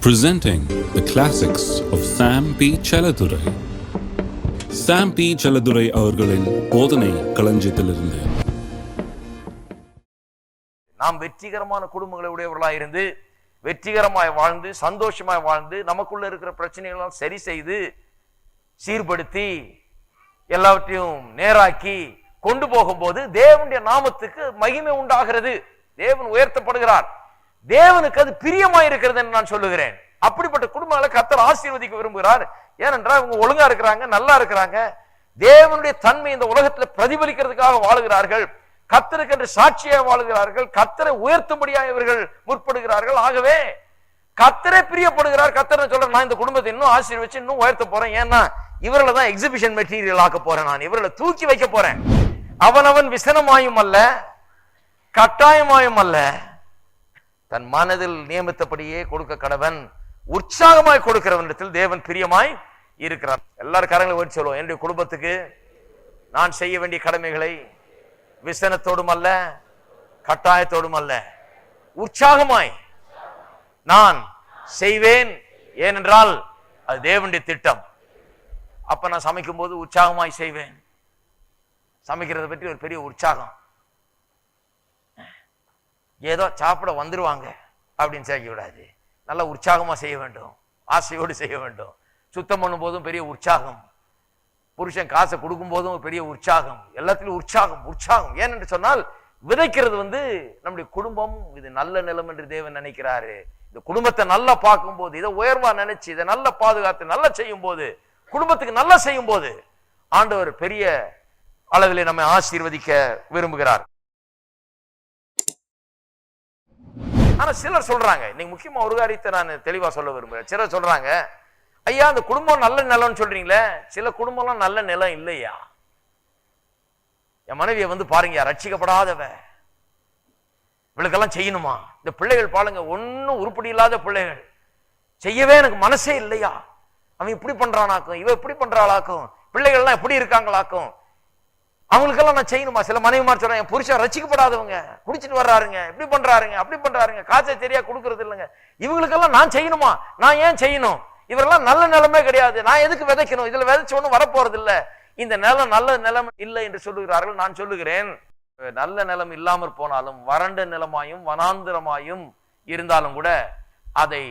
Presenting the classics of Sam P. Chaladurai. Sam P. Chaladurai அவர்களின் போதனை களஞ்சியத்திலிருந்து நாம் வெற்றிகரமான குடும்பங்களை உடையவர்களாக இருந்து வெற்றிகரமாய் வாழ்ந்து சந்தோஷமாய் வாழ்ந்து நமக்குள்ள இருக்கிற பிரச்சனைகளால் சரி செய்து சீர்படுத்தி எல்லாவற்றையும் நேராக்கி கொண்டு போகும்போது தேவனுடைய நாமத்துக்கு மகிமை உண்டாகிறது. தேவன் உயர்த்தப்படுகிறார். தேவனுக்கு அது பிரியமாய் இருக்கிறது என்று நான் சொல்லுகிறேன். அப்படிப்பட்ட குடும்பங்களை கர்த்தர் ஆசீர்வதிக்க விரும்புகிறார். ஏனென்றால் இவங்க ஒழுங்கா இருக்கிறாங்க, நல்லா இருக்கிறாங்க, தேவனுடைய தன்மை இந்த உலகத்தில் பிரதிபலிக்கிறதுக்காக வாழுகிறார்கள், கர்த்தருக்கு என்று சாட்சியாக வாழுகிறார்கள், கர்த்தரை உயர்த்தும்படியாக இவர்கள் முற்படுகிறார்கள். ஆகவே கர்த்தரே பிரியப்படுகிறார். கர்த்தர் சொல்ற, நான் இந்த குடும்பத்தை இன்னும் ஆசீர்வதிச்சு இன்னும் உயர்த்த போறேன். ஏன்னா இவர்களை தான் எக்ஸிபிஷன் மெட்டீரியல் ஆக்க போறேன், நான் இவர்களை தூக்கி வைக்க போறேன். அவனவன் விசனமாயும் அல்ல, கட்டாயமாயும் அல்ல, தன் மனதில் நியமித்தபடியே கொடுக்க கடவன், உற்சாகமாய் கொடுக்கிறவனிடத்தில் தேவன் பிரியமாய் இருக்கிறார். எல்லாரும் கரங்களை ஓடி சொல்லுவோம், என்னுடைய குடும்பத்துக்கு நான் செய்ய வேண்டிய கடமைகளை விசனத்தோடும் அல்ல, கட்டாயத்தோடும் அல்ல, உற்சாகமாய் நான் செய்வேன். ஏனென்றால் அது தேவனுடைய திட்டம். அப்ப நான் சமைக்கும் போது உற்சாகமாய் செய்வேன். சமைக்கிறத பற்றி ஒரு பெரிய உற்சாகம், ஏதோ சாப்பிட வந்துருவாங்க அப்படின்னு செய்ய விடாது. நல்லா உற்சாகமா செய்ய வேண்டும், ஆசையோடு செய்ய வேண்டும். சுத்தம் பண்ணும் போதும் பெரிய உற்சாகம், புருஷன் காசை கொடுக்கும் போதும் பெரிய உற்சாகம், எல்லாத்திலும் உற்சாகம் உற்சாகம். ஏனென்று சொன்னால் விதைக்கிறது நம்முடைய குடும்பம். இது நல்ல நிலம் என்று தேவன் நினைக்கிறாரு. இந்த குடும்பத்தை நல்லா பார்க்கும் போது, இதை உயர்வா நினைச்சு இதை நல்லா பாதுகாத்து நல்லா செய்யும் போது, குடும்பத்துக்கு நல்லா செய்யும் போது ஆண்டவர் பெரிய அளவிலே நம்மை ஆசீர்வதிக்க விரும்புகிறார். ஆனா சிலர் சொல்றாங்க, இன்னைக்கு முக்கியமா ஒரு காரியத்தை நான் தெளிவா சொல்ல விரும்புறேன். சிலர் சொல்றாங்க, ஐயா அந்த குடும்பம் நல்ல நிலம்னு சொல்றீங்களே, சில குடும்பம்லாம் நல்ல நிலம் இல்லையா. என் மனைவியை பாருங்க, ரட்சிக்கப்படாதவ, இவளுக்கெல்லாம் செய்யணுமா? இந்த பிள்ளைகள் பாருங்க, ஒன்னும் உருப்படி இல்லாத பிள்ளைகள், செய்யவே எனக்கு மனசே இல்லையா. அவன் இப்படி பண்றானாக்கும், இவ இப்படி பண்றாளாக்கும், பிள்ளைகள்லாம் எப்படி இருக்காங்களாக்கும், அவங்களுக்கெல்லாம் நான் செய்யணுமா? சில மனைவிமார் சொல்றாங்க, என் புருஷன் ரசிக்கப்படாதவங்க, குடிச்சிட்டு வர்றாருங்க, இப்படி பண்றாருங்க, அப்படி பண்றாருங்க, காசை சரியா கொடுக்கறது இல்லைங்க, இவங்களுக்கெல்லாம் நான் செய்யணுமா? நான் ஏன் செய்யணும்? இவரெல்லாம் நல்ல நிலமே கிடையாது, நான் எதுக்கு விதைக்கணும்? இதுல விதைச்ச ஒன்றும் வரப்போறது இல்லை, இந்த நிலம் நல்ல நிலம் இல்லை என்று சொல்லுகிறார்கள். நான் சொல்லுகிறேன், நல்ல நிலம் இல்லாமற் போனாலும் வறண்ட நிலமாயும் வனாந்திரமாயும் இருந்தாலும் கூட அதை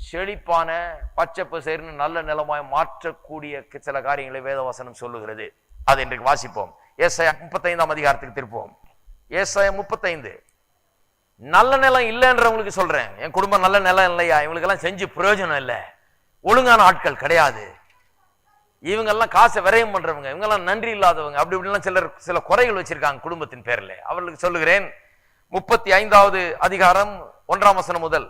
செழிப்பான பச்சை பசேர்னு நல்ல நிலமாய் மாற்றக்கூடிய சில காரியங்களை வேதவசனம் சொல்லுகிறது. அதை இன்றைக்கு வாசிப்போம். ஏசாயா 35ஆம் அதிகாரத்துக்கு திருப்போம். ஏசாயா 35. நல்ல நிலம் இல்லைன்றவங்களுக்கு சொல்றேன், என் குடும்பம் நல்ல நிலம் இல்லையா, இவங்களுக்கெல்லாம் செஞ்சு பிரயோஜனம் இல்லை, ஒழுங்கான ஆட்கள் கிடையாது, இவங்கெல்லாம் காசை விரயம் பண்றவங்க, இவங்கெல்லாம் நன்றி இல்லாதவங்க, அப்படி இப்படிலாம் சில குறைகள் வச்சிருக்காங்க குடும்பத்தின் பேர்ல. அவர்களுக்கு சொல்லுகிறேன், 35வது அதிகாரம் 1ஆம் வசனம் முதல்,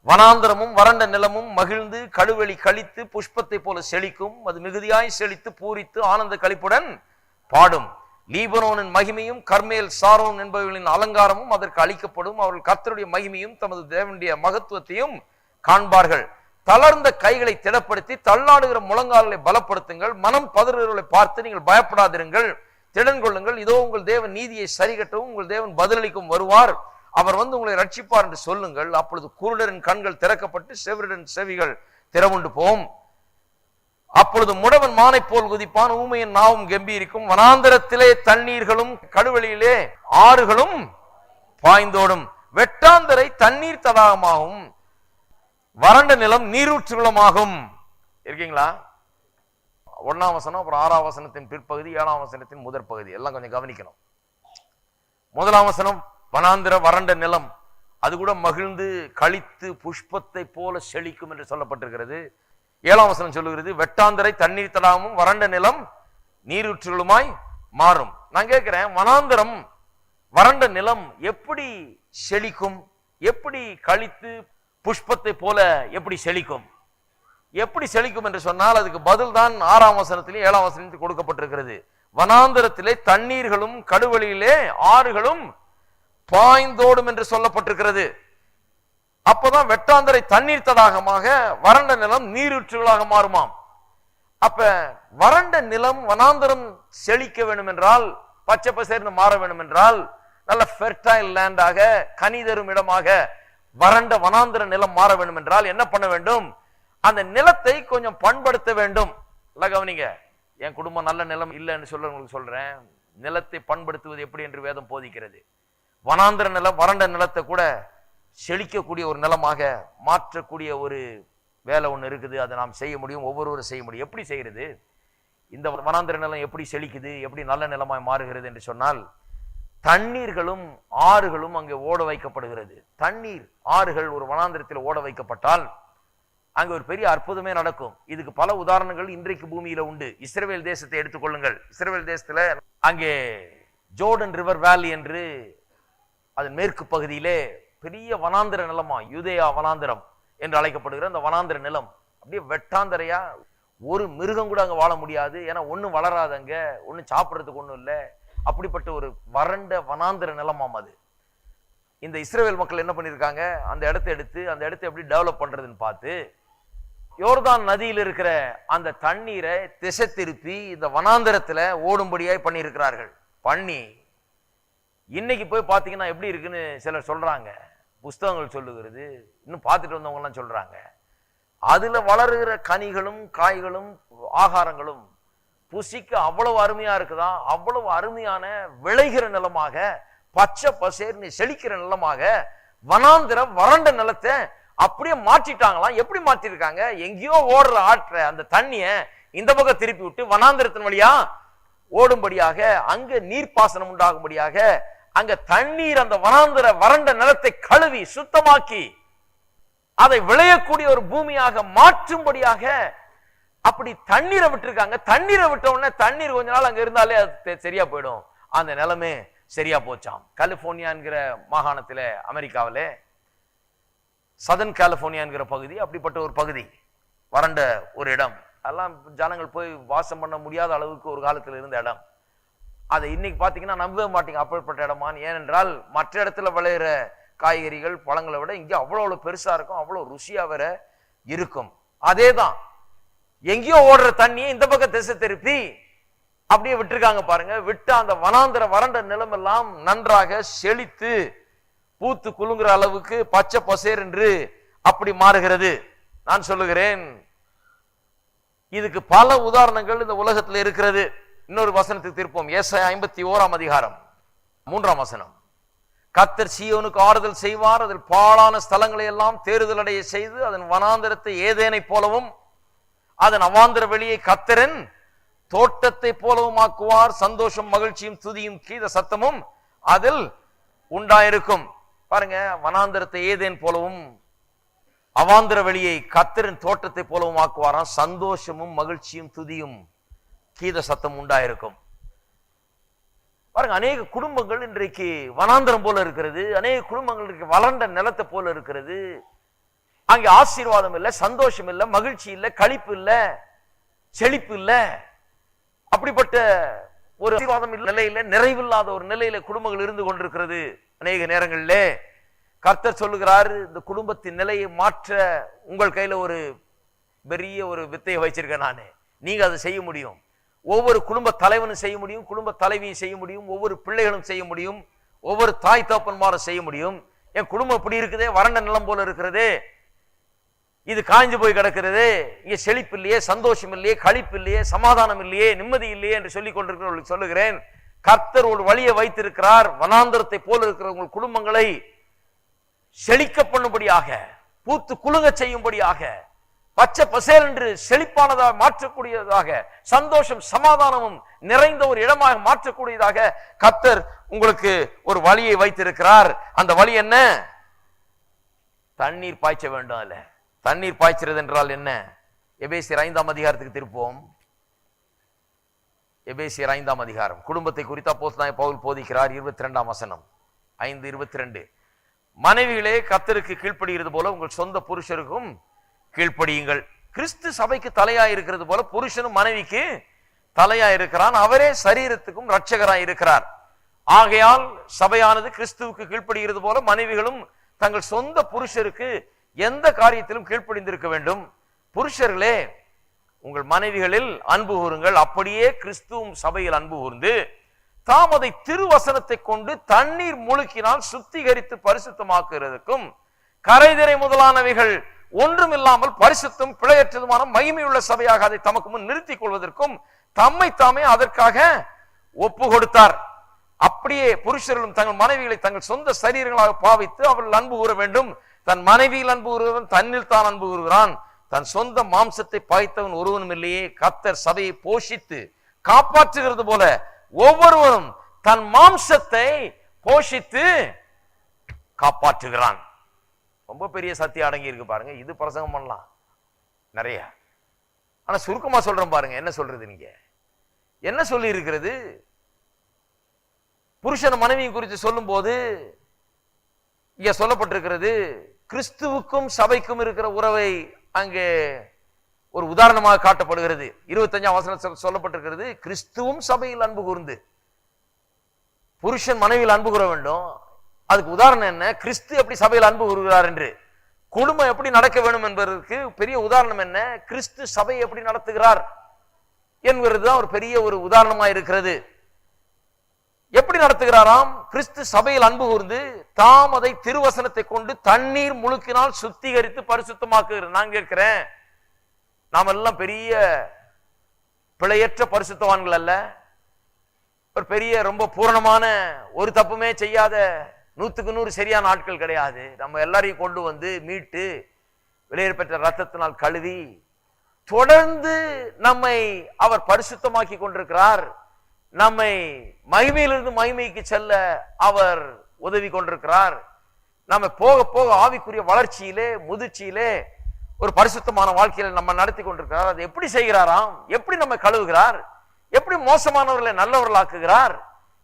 வனாந்திரமும் வறண்ட நிலமும் மகிழ்ந்து கழுவெளி கழித்து புஷ்பத்தை போல செழிக்கும், அது மிகுதியாய் செழித்து பூரித்து ஆனந்த களிப்புடன் பாடும். லீபனோனின் மகிமையும் கர்மேல் சாரோன் என்பவர்களின் அலங்காரமும் அதற்கு அளிக்கப்படும். அவர்கள் கர்த்தருடைய மகிமையும் தமது தேவனுடைய மகத்துவத்தையும் காண்பார்கள். தளர்ந்த கைகளை திடப்படுத்தி தள்ளாடுகிற முழங்கால்களை பலப்படுத்துங்கள். மனம் பதறுகளை பார்த்து நீங்கள் பயப்படாதிருங்கள், திடன் கொள்ளுங்கள். இதோ உங்கள் தேவன் நீதியை சரிகட்டவும் உங்கள் தேவன் பதிலளிக்கும் வருவார். அவர் உங்களை ரட்சிப்பார் என்று சொல்லுங்கள். அப்பொழுது குருடரின் கண்கள் திறக்கப்பட்டு செவிடன் செவிகள் திறவுண்டு போம். அப்பொழுது முடவன் மானை போல் குதிப்பான், ஊமையின் நாவும் கம்பீரிக்கும். வனாந்தரத்திலே தண்ணீர்களும் கடுவெளியிலே ஆறுகளும் பாய்ந்தோடும். வெட்டாந்தரை தண்ணீர் தடாகமாகும், வறண்ட நிலம் நீரூற்றுகளமாகும். இருக்கீங்களா? 1ஆம் வசனம், அப்புறம் 6ஆம் வசனத்தின் பிற்பகுதி, 7ஆம் வசனத்தின் முதற் பகுதி எல்லாம் கொஞ்சம் கவனிக்கணும். 1ஆம் வசனம் வனாந்திர வறண்ட நிலம், அது கூட மகிழ்ந்து கழித்து புஷ்பத்தை போல செழிக்கும் என்று சொல்லப்பட்டிருக்கிறது. 7ஆம் வசனம் சொல்லுகிறது, வெட்டாந்தரை தண்ணீர் தடாகமும் வறண்ட நிலம் நீரூற்றுகளுமாய் மாறும். நான் கேட்கிறேன், வனாந்திரம் வறண்ட நிலம் எப்படி செழிக்கும்? எப்படி கழித்து புஷ்பத்தை போல எப்படி செழிக்கும்? எப்படி செழிக்கும் என்று சொன்னால் அதுக்கு பதில் தான் 6ஆம் வசனத்திலே 7ஆம் வசனத்தில் கொடுக்கப்பட்டிருக்கிறது. வனாந்திரத்திலே தண்ணீர்களும் கடுவெளியிலே ஆறுகளும் பாய்ந்தோடும் என்று சொல்லப்பட்டிருக்கிறது. அப்பதான் வெட்டாந்தரை தண்ணீர் தடாகமாக, வறண்ட நிலம் நீரூற்றுகளாக மாறுமாம். அப்ப வறண்ட நிலம் வனாந்தரம் செழிக்க வேண்டும் என்றால், பச்சை பசேர்ந்து மாற வேண்டும் என்றால், நல்ல ஃபெர்டைல் லேண்டாக கனி தரும் இடமாக வறண்ட வனாந்திர நிலம் மாற வேண்டும் என்றால் என்ன பண்ண வேண்டும்? அந்த நிலத்தை கொஞ்சம் பண்படுத்த வேண்டும். கவனிங்க, என் குடும்பம் நல்ல நிலம் இல்லைன்னு சொல்றவங்களுக்கு சொல்றேன், நிலத்தை பண்படுத்துவது எப்படி என்று வேதம் போதிக்கிறது. வனாந்திர நிலம், வறண்ட நிலத்தை கூட செழிக்கக்கூடிய ஒரு நிலமாக மாற்றக்கூடிய ஒரு வேலை ஒன்று இருக்குது. அதை நாம் செய்ய முடியும், ஒவ்வொருவரும் செய்ய முடியும். எப்படி செய்யறது? இந்த வனாந்திர நிலம் எப்படி செழிக்குது, எப்படி நல்ல நிலமாய் மாறுகிறது என்று சொன்னால், தண்ணீர்களும் ஆறுகளும் அங்கே ஓட வைக்கப்படுகிறது. தண்ணீர் ஆறுகள் ஒரு வனாந்திரத்தில் ஓட வைக்கப்பட்டால் அங்க ஒரு பெரிய அற்புதமே நடக்கும். இதுக்கு பல உதாரணங்கள் இன்றைக்கு பூமியில உண்டு. இஸ்ரவேல் தேசத்தை எடுத்துக்கொள்ளுங்கள். இஸ்ரவேல் தேசத்துல அங்கே ஜோர்டன் ரிவர் வேலி என்று அதன் மேற்கு பகுதியிலே பெரிய வனாந்திர நிலமா, யூதேயா வனாந்திரம் என்று அழைக்கப்படுகிற அந்த வனாந்திர நிலம் அப்படியே வெட்டாந்தரையா, ஒரு மிருகம் கூட அங்க வாழ முடியாது. ஏன்னா ஒன்னும் வளராது, அங்க ஒன்னும் சாப்பிட்றதுக்கு ஒன்றும் இல்லை. அப்படிப்பட்ட ஒரு வறண்ட வனாந்திர நிலமாம் அது. இந்த இஸ்ரவேல் மக்கள் என்ன பண்ணியிருக்காங்க, அந்த இடத்தை எடுத்து அந்த இடத்தை எப்படி டெவலப் பண்றதுன்னு பார்த்து யோர்தான் நதியில் இருக்கிற அந்த தண்ணீரை திசை திருப்பி இந்த வனாந்திரத்துல ஓடும்படியாய் பண்ணியிருக்கிறார்கள். பண்ணி இன்னைக்கு போய் பார்த்தீங்கன்னா எப்படி இருக்குன்னு சிலர் சொல்றாங்க, புஸ்தகங்கள் சொல்லுகிறது, இன்னும் பார்த்துட்டு வந்தவங்க எல்லாம் சொல்றாங்க. அதுல வளருகிற கனிகளும் காய்களும் ஆகாரங்களும் புசிக்க அவ்வளவு அருமையா இருக்குதா, அவ்வளவு அருமையான விளைகிற நிலமாக, பச்சை பசேர்னு செழிக்கிற நிலமாக வனாந்திர வறண்ட நிலத்தை அப்படியே மாற்றிட்டாங்களாம். எப்படி மாற்றிருக்காங்க? எங்கேயோ ஓடுற ஆற்ற அந்த தண்ணிய இந்த பக்கம் திருப்பி விட்டு வனாந்திரத்தின் வழியா ஓடும்படியாக, அங்க நீர்ப்பாசனம் உண்டாகும்படியாக, அங்க தண்ணீர் அந்த வனாந்திர வறண்ட நிலத்தை கழுவி சுத்தமாக்கி அதை விளையக்கூடிய ஒரு பூமியாக மாற்றும்படியாக அப்படி தண்ணீரை விட்டுருக்காங்க. தண்ணீரை விட்ட உடனே தண்ணீர் கொஞ்ச நாள் அங்க இருந்தாலே அது சரியா போயிடும். அந்த நிலமே சரியா போச்சாம். கலிபோர்னியா என்கிற மாகாணத்துல, அமெரிக்காவிலே சதர்ன் கலிபோர்னியா என்கிற பகுதி அப்படிப்பட்ட ஒரு பகுதி, வறண்ட ஒரு இடம். அதெல்லாம் ஜனங்கள் போய் வாசம் பண்ண முடியாத அளவுக்கு ஒரு காலத்தில் இருந்த இடம். அதை இன்னைக்கு பாத்தீங்கன்னா நம்பவே மாட்டீங்க, அப்படிப்பட்ட இடமான். ஏனென்றால் மற்ற இடத்துல விளையிற காய்கறிகள் பழங்களை விட இங்கே அவ்வளவு பெருசா இருக்கும், அவ்வளவு ருசியா வேற இருக்கும். அதேதான், எங்கேயோ ஓடுற தண்ணியை இந்த பக்கம் திசை திருப்பி அப்படியே விட்டுருக்காங்க பாருங்க. விட்டு அந்த வனாந்திர வறண்ட நிலம் எல்லாம் நன்றாக செழித்து பூத்து குலுங்குற அளவுக்கு பச்சை பசேர் என்று அப்படி மாறுகிறது. நான் சொல்லுகிறேன், இதுக்கு பல உதாரணங்கள் இந்த உலகத்தில் இருக்கிறது. இன்னொரு வசனத்துக்கு திருப்போம். ஏசாயா 51 அதிகாரம் 3 வசனம். கர்த்தர் சீயோனுக்கு ஆறுதல் செய்வார், அதில் பாழான ஸ்தலங்களை எல்லாம் தேறுதல் அடைய செய்து அதன் வனாந்திரத்தை ஏதேனை போலவும் அதன் அவாந்திர வெளியை கர்த்தரின் தோட்டத்தை போலவும் ஆக்குவார். சந்தோஷம் மகிழ்ச்சியும் துதியும் கீத சத்தமும் அதில் உண்டாயிருக்கும். பாருங்க, வனாந்திரத்தை ஏதேன் போலவும் அவாந்திர வெளியை கர்த்தரின் தோட்டத்தை போலவும் ஆக்குவாராம். சந்தோஷமும் மகிழ்ச்சியும் துதியும் கீத சத்தம் உண்டாயிருக்கும். பாருங்க, அநேக குடும்பங்கள் இன்றைக்கு வனாந்திரம் போல இருக்கிறது. அநேக குடும்பங்கள் இன்றைக்கு வறண்ட நிலத்தை போல இருக்கிறது. அங்கே ஆசீர்வாதம் இல்லை, சந்தோஷம் இல்லை, மகிழ்ச்சி இல்லை, களிப்பு இல்லை, செழிப்பு இல்லை. அப்படிப்பட்ட ஒரு ஆசீர்வாதம் நிலையில, நிறைவில்லாத ஒரு நிலையில குடும்பங்கள் இருந்து கொண்டிருக்கிறது. அநேக நேரங்களிலே கர்த்தர் சொல்லுகிறார், இந்த குடும்பத்தின் நிலையை மாற்ற உங்கள் கையில ஒரு பெரிய ஒரு வித்தையை வச்சிருக்கேன் நானு. நீங்க அதை செய்ய முடியும். ஒவ்வொரு குடும்ப தலைவனும் செய்ய முடியும், குடும்ப தலைவியும் செய்ய முடியும், ஒவ்வொரு பிள்ளைகளும் செய்ய முடியும், ஒவ்வொரு தாய் தகப்பன்மாரும் செய்ய முடியும். என் குடும்பம் இப்படி இருக்குதே, வறண்ட நிலம் போல இருக்கிறது, இது காய்ஞ்சு போய் கிடக்கிறது, இங்க செழிப்பு இல்லையே, சந்தோஷம் இல்லையே, களிப்பு இல்லையே, சமாதானம் இல்லையே, நிம்மதி இல்லையே என்று சொல்லிக் கொண்டிருக்கிறவர்களுக்கு சொல்லுகிறேன், கர்த்தர் ஒரு வழியை வைத்திருக்கிறார். வனாந்திரத்தை போல இருக்கிற உங்கள் குடும்பங்களை செழிக்க பண்ணும்படியாக, பூத்து குலுங்க செய்யும்படியாக, பச்சை பசேல் என்று செழிப்பானதாக மாற்றக்கூடியதாக, சந்தோஷம் சமாதானமும் நிறைந்த ஒரு இடமாக மாற்றக்கூடியதாக கர்த்தர் உங்களுக்கு ஒரு வழியை வைத்திருக்கிறார். அந்த வழி என்ன? தண்ணீர் பாய்ச்ச வேண்டும். அல்ல, தண்ணீர் பாய்ச்சறது என்றால் என்ன? எபேசியர் 5 அதிகாரத்துக்கு திருப்போம். எபேசியர் 5 அதிகாரம் குடும்பத்தை குறித்து அப்போஸ்தலனாகிய பவுல் போதிக்கிறார். 22 வசனம், 5:22. மனைவிகளே, கர்த்தருக்கு கீழ்ப்படிகிறது போல உங்கள் சொந்த புருஷருக்கும் கீழ்ப்படியுங்கள். கிறிஸ்து சபைக்கு தலையாய் இருக்கிறது போல புருஷனும் மனைவிக்கு தலையாய் இருக்கிறான். அவரே சரீரத்துக்கும் இரட்சகராய் இருக்கிறார். ஆகையால் சபையானது கிறிஸ்துவுக்கு கீழ்ப்படுகிறது போல மனைவிகளும் தங்கள் சொந்த புருஷருக்கு எந்த காரியத்திலும் கீழ்ப்படிந்திருக்க வேண்டும். புருஷர்களே, உங்கள் மனைவிகளில் அன்பு கூறுங்கள், அப்படியே கிறிஸ்துவும் சபையில் அன்பு கூர்ந்து தாம் அதை திருவசனத்தை கொண்டு தண்ணீர் முழுக்கினால் சுத்திகரித்து பரிசுத்தமாக்குறதுக்கும் கரைதிரை முதலானவைகள் ஒன்றுமில்லாமல் பரிசுத்தம் பிழையற்றதுமான மகிமையுள்ள சபையாக அதை தமக்கு முன் நிறுத்திக் கொள்வதற்கும் தம்மை தாமே அதற்காக ஒப்பு கொடுத்தார். அப்படியே புருஷர்களும் தங்கள் மனைவிகளை தங்கள் சொந்த சரீரங்களாக பாவித்து அவர்கள் அன்பு கூற வேண்டும். தன் மனைவியில் அன்பு கூறுவன் தன்னில் தான் அன்பு கூறுகிறான். தன் சொந்த மாம்சத்தை பாய்த்தவன் ஒருவனும் இல்லையே. கர்த்தர் சபையை போஷித்து காப்பாற்றுகிறது போல ஒவ்வொருவரும் தன் மாம்சத்தை போஷித்து காப்பாற்றுகிறான். ரொம்ப பெரிய சத்தியம் அடங்கி இருக்கு பாருங்க. இது பிரசங்கம் பண்ணலாம் நிறைய. ஆனா சுருக்கமா சொல்றேன் பாருங்க. என்ன சொல்றது? நீங்க என்ன சொல்லி இருக்கிறது? புருஷன் மனைவியும் குறித்து சொல்லும் போது இங்க சொல்லப்பட்டிருக்கிறது கிறிஸ்துவுக்கும் சபைக்கும் இருக்கிற உறவை அங்கே ஒரு உதாரணமாக காட்டப்படுகிறது. 25ஆம் வசனம் சொல்லப்பட்டிருக்கிறது கிறிஸ்துவும் சபையில் அன்பு கூர்ந்து. புருஷன் மனைவியில் அன்பு கூற வேண்டும். அதுக்கு உதாரணம் என்ன? கிறிஸ்து எப்படி சபையில் அன்பு கூறுகிறார் என்று. குடும்பம் எப்படி நடக்க வேண்டும் என்பதற்கு பெரிய உதாரணம் என்ன? கிறிஸ்து சபையை எப்படி நடத்துகிறார் என்கிறதுதான் ஒரு பெரிய ஒரு உதாரணமா இருக்கிறது. எப்படி நடத்துகிறாராம்? கிறிஸ்து சபையில் அன்பு கூர்ந்து தாம் அதை திருவசனத்தை கொண்டு தண்ணீர் முழுக்கினால் சுத்திகரித்து பரிசுத்தமாக்குகிறார். நான் கேட்கிறேன், நாம் எல்லாம் பெரிய பிழையற்ற பரிசுத்தவான்கள் அல்ல. ஒரு பெரிய ரொம்ப பூரணமான ஒரு தப்புமே செய்யாத 100க்கு 100 சரியான ஆட்கள் கிடையாது. நம்ம எல்லாரையும் கொண்டு வந்து மீட்டு வெளியேற பெற்ற ரத்தத்தினால் கழுவி தொடர்ந்து நம்மை அவர் பரிசுத்தமாக்கி கொண்டிருக்கிறார். நம்மை மகிமையிலிருந்து மகிமைக்கு செல்ல அவர் உதவி கொண்டிருக்கிறார். நம்ம போக போக ஆவிக்குரிய வளர்ச்சியிலே முதிர்ச்சியிலே ஒரு பரிசுத்தமான வாழ்க்கையில நம்ம நடத்தி கொண்டிருக்கிறார். அது எப்படி செய்கிறாராம்? எப்படி நம்ம கழுவுகிறார்? எப்படி மோசமானவர்களை நல்லவர்களாக்குகிறார்?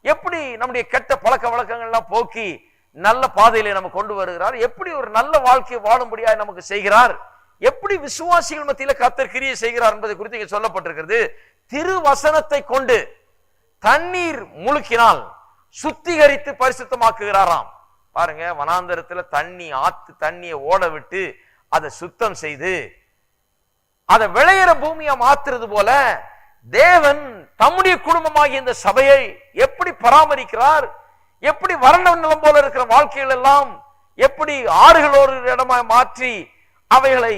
எப்படி நம்முடைய கெட்ட பழக்க வழக்கங்கள்லாம் போக்கி நல்ல பாதையிலே நம்ம கொண்டு வருகிறார்? எப்படி ஒரு நல்ல வாழ்க்கையை வாழும்படியாக நமக்கு செய்கிறார்? எப்படி விசுவாசிகள் மத்தியில கர்த்தர் கிரியை செய்கிறார் என்பதை குறித்து இங்கே சொல்லப்பட்டிருக்கிறது. திருவசனத்தை கொண்டு தண்ணீர் முழுக்கினால் சுத்திகரித்து பரிசுத்தமாக்குகிறாராம். பாருங்க, வனாந்தரத்துல ஆத்து தண்ணியை ஓட விட்டு அதை சுத்தம் செய்து அதை விளையிற பூமியா மாத்துறது போல தேவன் தம்முடைய குடும்பமாகிய இந்த சபையை எப்படி பராமரிக்கிறார்? எப்படி வறண்ட நிலம் போல இருக்கிற வாழ்க்கைகள் எல்லாம் எப்படி ஆறுகளோடு இடமாய் மாற்றி அவைகளை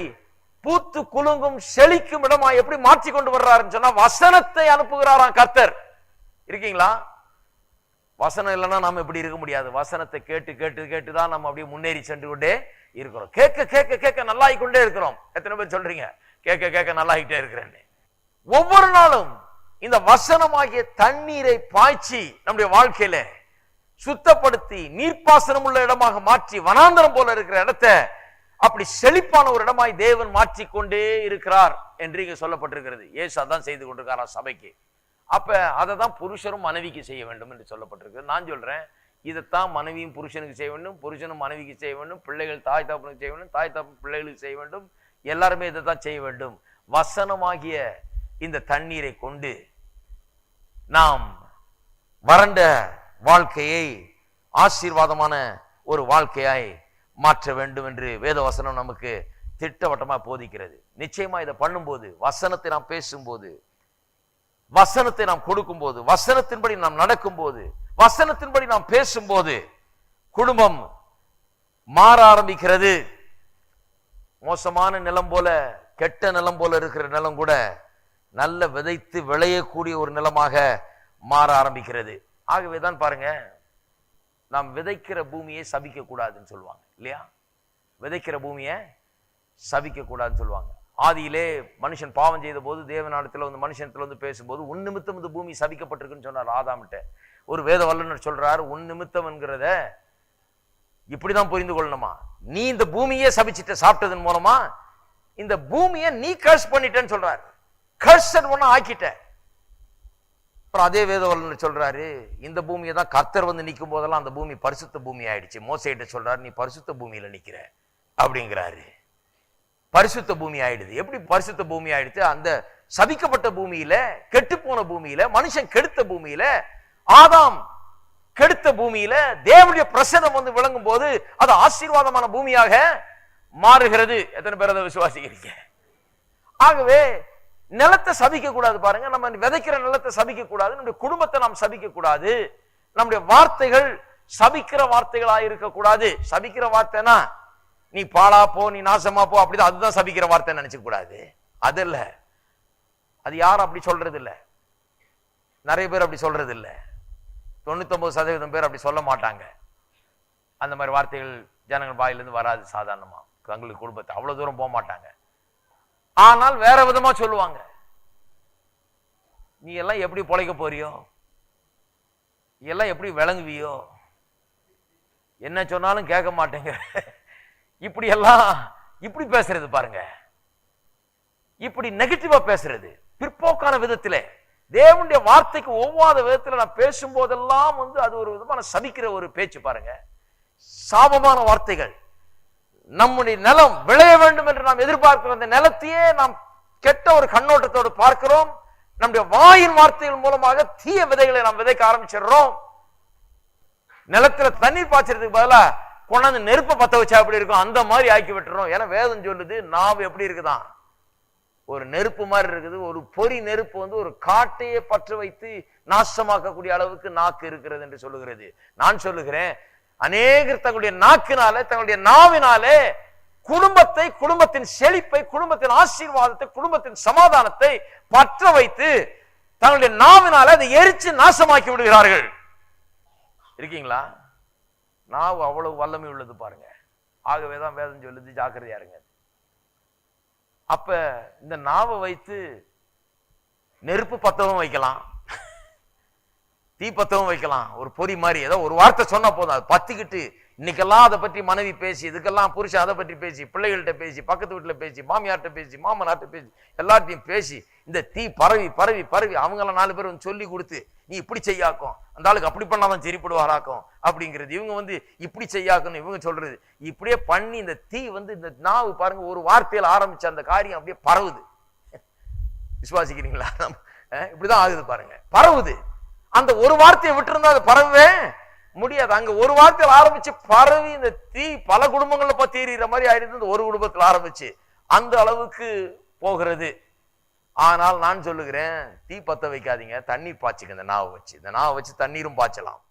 பூத்து குலுங்கும் செழிக்கும் இடமாய் எப்படி மாற்றி கொண்டு வர்றாருன்னு சொன்னா வசனத்தை அனுப்புகிறாராம் கர்த்தர். இருக்கீங்களா? வசனம் இல்லைன்னா நாம எப்படி இருக்க முடியாது. வசனத்தை கேட்டு கேட்டு கேட்டுதான் நம்ம அப்படியே முன்னேறி சென்று கொண்டே இருக்கிறோம். கேட்க கேட்க கேட்க நல்லாகி கொண்டே இருக்கிறோம். எத்தனை பேர் சொல்றீங்க கேட்க கேட்க நல்லாகிட்டே இருக்கிறேன்னு? ஒவ்வொரு நாளும் இந்த வசனமாகிய தண்ணீரை பாய்ச்சி நம்முடைய வாழ்க்கையில சுத்தப்படுத்தி நீர்ப்பாசனம் உள்ள இடமாக மாற்றி வனாந்தரம் போல இருக்கிற இடத்தை அப்படி செழிப்பான ஒரு இடமாய் தேவன் மாற்றிக்கொண்டே இருக்கிறார் என்று இங்க சொல்லப்பட்டிருக்கிறது. இயேசு அதான் செய்து கொண்டிருக்காரா சபைக்கு. அப்ப அதை தான் புருஷரும் மனைவிக்கு செய்ய வேண்டும் என்று சொல்லப்பட்டிருக்கு. நான் சொல்றேன், இதைத்தான் மனைவியும் புருஷனுக்கு செய்ய வேண்டும், புருஷனும் மனைவிக்கு செய்ய வேண்டும், பிள்ளைகள் தாய் தகப்பனுக்கு செய்ய வேண்டும், தாய் தகப்பன் பிள்ளைகளுக்கு செய்ய வேண்டும். எல்லாருமே இதை தான் செய்ய வேண்டும். வசனமாகிய இந்த தண்ணீரை கொண்டு நாம் வறண்ட வாழ்க்கையை ஆசீர்வாதமான ஒரு வாழ்க்கையாய் மாற்ற வேண்டும் என்று வேத வசனம் நமக்கு திட்டவட்டமா போதிக்கிறது. நிச்சயமா இதை பண்ணும்போது, வசனத்தை நாம் பேசும்போது, வசனத்தை நாம் கொடுக்கும் போது, வசனத்தின்படி நாம் நடக்கும் போது, வசனத்தின்படி நாம் பேசும்போது குடும்பம் மாற ஆரம்பிக்கிறது. மோசமான நிலம் போல, கெட்ட நிலம் போல இருக்கிற நிலம் கூட நல்ல விதைத்து விளையக்கூடிய ஒரு நிலமாக மாற ஆரம்பிக்கிறது. ஆகவேதான் பாருங்க, நாம் விதைக்கிற பூமியை சபிக்க கூடாதுன்னு சொல்லுவாங்க இல்லையா? விதைக்கிற பூமியை சபிக்க கூடாதுன்னு சொல்லுவாங்க. ஆதியிலே மனுஷன் பாவம் செய்த போது தேவனிடத்துல வந்து மனுஷனத்துல வந்து பேசும்போது உன் நிமித்தம் இந்த பூமி சபிக்கப்பட்டிருக்குன்னு சொன்னார் ஆதாம்கிட்ட. ஒரு வேத வல்லுநர் சொல்றாரு, உன் நிமித்தம் என்கிறத இப்படிதான் புரிந்து கொள்ளணுமா? நீ இந்த பூமியே சபிச்சுட்ட, சாப்பிட்டதன் மூலமா இந்த பூமியை நீ கர்ஸ் பண்ணிட்டேன்னு சொல்றாரு. கர்சன் ஒண்ணு ஆக்கிட்ட. அப்புறம் அதே வேத வல்லுநர் சொல்றாரு, இந்த பூமியை தான் கர்த்தர் வந்து நிற்கும் போதெல்லாம் அந்த பூமி பரிசுத்த பூமி ஆயிடுச்சு. மோசேட்ட சொல்றாரு, நீ பரிசுத்த பூமியில நிக்கிற அப்படிங்கிறாரு. பரிசுத்த பூமி ஆயிடுது. எப்படி பரிசுத்த பூமி ஆயிடுச்சு? அந்த சபிக்கப்பட்ட பூமியில, கெட்டு போன பூமியில, மனுஷன் கெடுத்த பூமியில, ஆதாம் கெடுத்த பூமியில தேவனுடைய பிரசன்னம் வந்து விளங்கும் போது அது ஆசீர்வாதமான பூமியாக மாறுகிறது. எத்தனை பேர் அதை விசுவாசிக்கிறீங்க? ஆகவே நிலத்தை சபிக்க கூடாது. பாருங்க, நம்ம விதைக்கிற நிலத்தை சபிக்க கூடாது, நம்முடைய குடும்பத்தை நாம் சபிக்க கூடாது, நம்முடைய வார்த்தைகள் சபிக்கிற வார்த்தைகளா இருக்க கூடாது. சபிக்கிற வார்த்தைனா நீ பாழா போ, நீ நாசமா போ, அப்படிதான். அதுதான் சபிக்கிற வார்த்தை நினைச்சுக்க கூடாது. அது இல்ல, அது யாரும் அப்படி சொல்றது இல்ல. நிறைய பேர் அப்படி சொல்றது இல்ல. 99% பேர் அப்படி சொல்ல மாட்டாங்க. அந்த மாதிரி வார்த்தைகள் ஜனங்கள் வாயிலிருந்து வராது சாதாரணமா. தங்களுக்கு குடும்பத்தை அவ்வளவு தூரம் போக மாட்டாங்க. ஆனால் வேற விதமா சொல்லுவாங்க. நீ எல்லாம் எப்படி பொழைக்க போறியோ, எல்லாம் எப்படி விளங்குவியோ, என்ன சொன்னாலும் கேட்க மாட்டேங்க, இப்படி எல்லாம் இப்படி பேசுறது பாருங்க. இப்படி நெகட்டிவா பேசுறது, பிற்போக்கான விதத்திலே, தேவனுடைய வார்த்தைக்கு ஒவ்வாத விதத்துல நான் பேசும் போதெல்லாம் அது ஒரு விதமான சபிக்கிற ஒரு பேச்சு பாருங்க. சாபமான வார்த்தைகள். நம்முடைய நிலம் விளைய வேண்டும் என்று நாம் எதிர்பார்க்கிற அந்த நிலத்தையே நாம் கெட்ட ஒரு கண்ணோட்டத்தோடு பார்க்கிறோம். நம்முடைய வாயின் வார்த்தைகள் மூலமாக தீய விதைகளை நாம் விதைக்க ஆரம்பிச்சிடுறோம். நிலத்துல தண்ணீர் பாய்ச்சறதுக்கு பதிலா கொண்டாந்து நெருப்பை பத்த வச்சா எப்படி இருக்கும், அந்த மாதிரி ஆக்கி விட்டுறோம். ஏன்னா வேதம் சொல்லுது, நாவு எப்படி இருக்குதான், ஒரு நெருப்பு மாதிரி இருக்குது. ஒரு பொறி நெருப்பு ஒரு காட்டையே பற்ற வைத்து நாசமாக்கக்கூடிய அளவுக்கு நாக்கு இருக்கிறது என்று சொல்லுகிறது. நான் சொல்லுகிறேன், அநேகர் தங்களுடைய நாக்கினாலே, தங்களுடைய நாவினாலே குடும்பத்தை, குடும்பத்தின் செழிப்பை, குடும்பத்தின் ஆசீர்வாதத்தை, குடும்பத்தின் சமாதானத்தை பற்ற வைத்து தங்களுடைய நாவினாலே அதை எரிச்சு நாசமாக்கி விடுகிறார்கள். இருக்கீங்களா? நாவு அவ்வளவு வல்லமை உள்ளது பாருங்க. ஆகவேதான் வேதம் சொல்லுது, ஜாக்கிரதையா இருங்க. அப்ப இந்த நாவை வைத்து நெருப்பு பத்தவும் வைக்கலாம், தீ பத்தவும் வைக்கலாம். ஒரு பொறி மாதிரி ஏதோ ஒரு வார்த்தை சொன்னா போதும், அது பத்திக்கிட்டு இன்னைக்கெல்லாம் அதை பற்றி மனைவி பேசி, இதுக்கெல்லாம் புருஷன் அதை பற்றி பேசி, பிள்ளைகள்கிட்ட பேசி, பக்கத்து வீட்டுல பேசி, மாமியார்கிட்ட பேசி, மாமனார்ட்ட பேசி, எல்லாத்தையும் பேசி இந்த தீ பரவி பரவி பரவி அவங்கள 4 பேர் சொல்லி கொடுத்து, நீ இப்படி செய்யாக்கும், அந்த ஆளுக்கு அப்படி பண்ணாதான் சரிப்படுவாராக்கும் அப்படிங்கிறது. இவங்க இப்படி செய்யாக்கணும் இவங்க சொல்றது. இப்படியே பண்ணி இந்த தீ இந்த நாவு பாருங்க, ஒரு வார்த்தையில் ஆரம்பிச்ச அந்த காரியம் அப்படியே பரவுது. விசுவாசிக்கிறீங்களா? இப்படிதான் ஆகுது பாருங்க, பரவுது. அந்த ஒரு வார்த்தையை விட்டு இருந்தா அது பரவவே முடியாது. அங்க ஒரு வார்த்தையில் ஆரம்பிச்சு பரவி இந்த தீ பல குடும்பங்களை பத்தி எறிகிற மாதிரி ஆயிடுது. ஒரு குடும்பத்தில் ஆரம்பிச்சு அந்த அளவுக்கு போகிறது. ஆனால் நான் சொல்லுகிறேன், தீ பத்த வைக்காதீங்க, தண்ணீர் பாய்ச்சுங்க. இந்த நாவை வச்சு தண்ணீரும் பாய்ச்சலாம்.